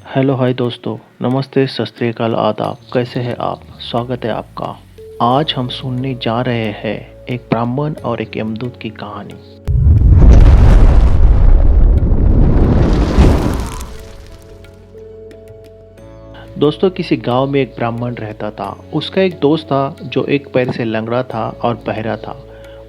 Hello hi दोस्तों, नमस्ते, सत श्री अकाल, आदाब। कैसे हैं आप? स्वागत है आपका। आज हम सुनने जा रहे हैं एक ब्राह्मण और एक यमदूत की कहानी। दोस्तों, किसी गांव में एक ब्राह्मण रहता था। उसका एक दोस्त था जो एक पैर से लंगड़ा था और बहरा था।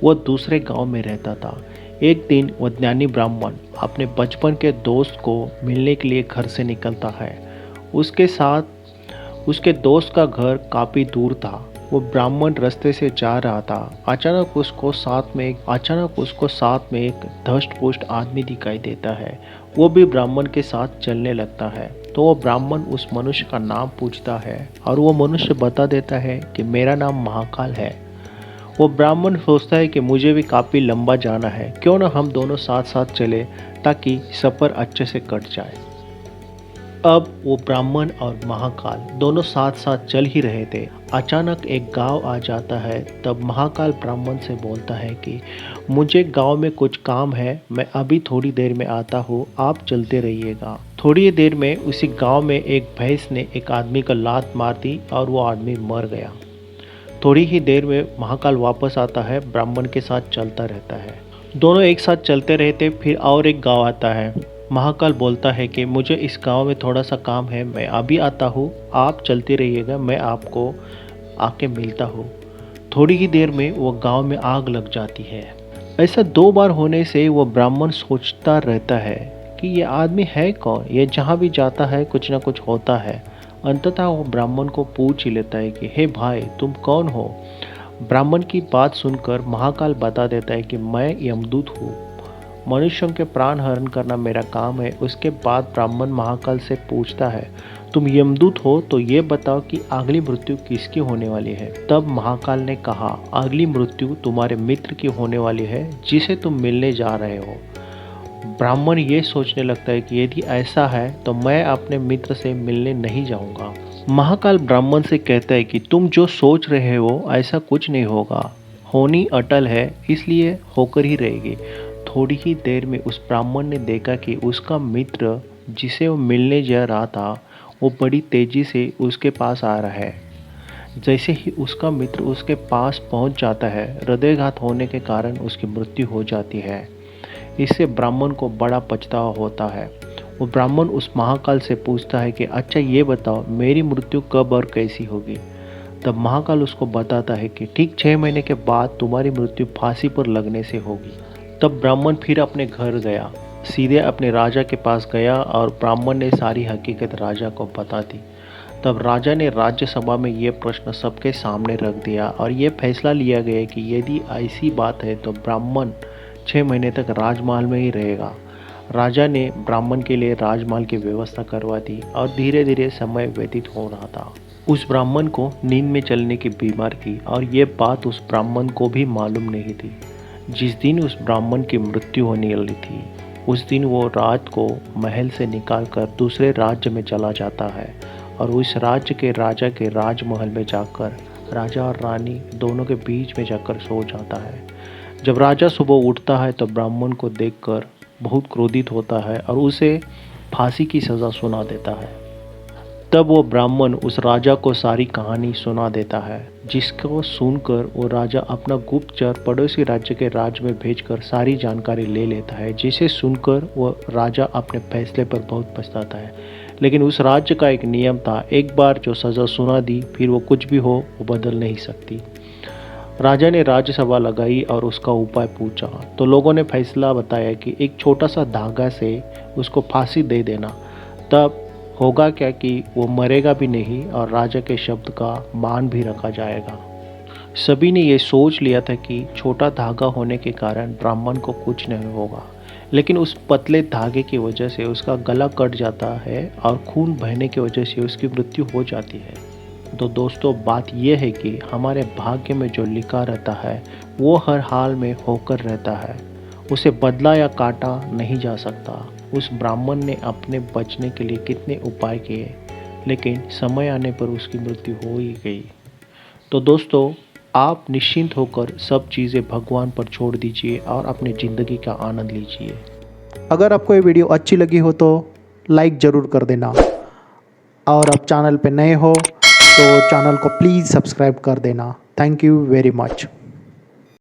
वह दूसरे गांव में रहता था। एक दिन वह ज्ञानी ब्राह्मण अपने बचपन के दोस्त को मिलने के लिए घर से निकलता है। उसके साथ उसके दोस्त का घर काफ़ी दूर था। वो ब्राह्मण रास्ते से जा रहा था। अचानक उसको साथ में एक धष्ट पुष्ट आदमी दिखाई देता है। वो भी ब्राह्मण के साथ चलने लगता है। तो वो ब्राह्मण उस मनुष्य का नाम पूछता है और वो मनुष्य बता देता है कि मेरा नाम महाकाल है। वो ब्राह्मण सोचता है कि मुझे भी काफ़ी लंबा जाना है, क्यों ना हम दोनों साथ साथ चले ताकि सफ़र अच्छे से कट जाए। अब वो ब्राह्मण और महाकाल दोनों साथ साथ चल ही रहे थे। अचानक एक गांव आ जाता है। तब महाकाल ब्राह्मण से बोलता है कि मुझे गांव में कुछ काम है, मैं अभी थोड़ी देर में आता हूँ, आप चलते रहिएगा। थोड़ी देर में उसी गांव में एक भैंस ने एक आदमी को लात मार दी और वो आदमी मर गया। थोड़ी ही देर में महाकाल वापस आता है, ब्राह्मण के साथ चलता रहता है। दोनों एक साथ चलते रहते। फिर और एक गांव आता है। महाकाल बोलता है कि मुझे इस गांव में थोड़ा सा काम है, मैं अभी आता हूँ, आप चलते रहिएगा, मैं आपको आके मिलता हूँ। थोड़ी ही देर में वो गांव में आग लग जाती है। ऐसा 2 बार होने से वो ब्राह्मण सोचता रहता है कि ये आदमी है कौन, ये जहाँ भी जाता है कुछ ना कुछ होता है। अंततः वो ब्राह्मण को पूछ ही लेता है कि हे भाई, तुम कौन हो? ब्राह्मण की बात सुनकर महाकाल बता देता है कि मैं यमदूत हूँ, मनुष्यों के प्राण हरण करना मेरा काम है। उसके बाद ब्राह्मण महाकाल से पूछता है, तुम यमदूत हो तो ये बताओ कि अगली मृत्यु किसकी होने वाली है? तब महाकाल ने कहा, अगली मृत्यु तुम्हारे मित्र की होने वाली है जिसे तुम मिलने जा रहे हो। ब्राह्मण ये सोचने लगता है कि यदि ऐसा है तो मैं अपने मित्र से मिलने नहीं जाऊंगा। महाकाल ब्राह्मण से कहता है कि तुम जो सोच रहे हो ऐसा कुछ नहीं होगा, होनी अटल है, इसलिए होकर ही रहेगी। थोड़ी ही देर में उस ब्राह्मण ने देखा कि उसका मित्र जिसे वो मिलने जा रहा था वो बड़ी तेजी से उसके पास आ रहा है। जैसे ही उसका मित्र उसके पास पहुंच जाता है, हृदयघात होने के कारण उसकी मृत्यु हो जाती है। इससे ब्राह्मण को बड़ा पछतावा होता है। वो ब्राह्मण उस महाकाल से पूछता है कि अच्छा ये बताओ, मेरी मृत्यु कब और कैसी होगी? तब महाकाल उसको बताता है कि ठीक 6 महीने के बाद तुम्हारी मृत्यु फांसी पर लगने से होगी। तब ब्राह्मण फिर अपने घर गया, सीधे अपने राजा के पास गया और ब्राह्मण ने सारी हकीकत राजा को बता दी। तब राजा ने राज्यसभा में ये प्रश्न सबके सामने रख दिया और ये फैसला लिया गया कि यदि ऐसी बात है तो ब्राह्मण 6 महीने तक राजमहल में ही रहेगा। राजा ने ब्राह्मण के लिए राजमहल की व्यवस्था करवा दी और धीरे धीरे समय व्यतीत हो रहा था। उस ब्राह्मण को नींद में चलने की बीमारी थी और ये बात उस ब्राह्मण को भी मालूम नहीं थी। जिस दिन उस ब्राह्मण की मृत्यु होने वाली थी, उस दिन वो रात को महल से निकालकर दूसरे राज्य में चला जाता है और उस राज्य के राजा के राजमहल में जाकर राजा और रानी दोनों के बीच में जाकर सो जाता है। जब राजा सुबह उठता है तो ब्राह्मण को देखकर बहुत क्रोधित होता है और उसे फांसी की सज़ा सुना देता है। तब वो ब्राह्मण उस राजा को सारी कहानी सुना देता है, जिसको सुनकर वो राजा अपना गुप्तचर पड़ोसी राज्य के राज में भेजकर सारी जानकारी ले लेता है, जिसे सुनकर वो राजा अपने फैसले पर बहुत पछताता है। लेकिन उस राज्य का एक नियम था, एक बार जो सज़ा सुना दी फिर वो कुछ भी हो वो बदल नहीं सकती। राजा ने राज्यसभा लगाई और उसका उपाय पूछा तो लोगों ने फैसला बताया कि एक छोटा सा धागा से उसको फांसी दे देना। तब होगा क्या कि वो मरेगा भी नहीं और राजा के शब्द का मान भी रखा जाएगा। सभी ने ये सोच लिया था कि छोटा धागा होने के कारण ब्राह्मण को कुछ नहीं होगा, लेकिन उस पतले धागे की वजह से उसका गला कट जाता है और खून बहने की वजह से उसकी मृत्यु हो जाती है। तो दोस्तों, बात यह है कि हमारे भाग्य में जो लिखा रहता है वो हर हाल में होकर रहता है, उसे बदला या काटा नहीं जा सकता। उस ब्राह्मण ने अपने बचने के लिए कितने उपाय किए, लेकिन समय आने पर उसकी मृत्यु हो ही गई। तो दोस्तों, आप निश्चिंत होकर सब चीज़ें भगवान पर छोड़ दीजिए और अपनी ज़िंदगी का आनंद लीजिए। अगर आपको ये वीडियो अच्छी लगी हो तो लाइक ज़रूर कर देना और अब चैनल पे नए हो तो चैनल को प्लीज़ सब्सक्राइब कर देना। Thank you very much.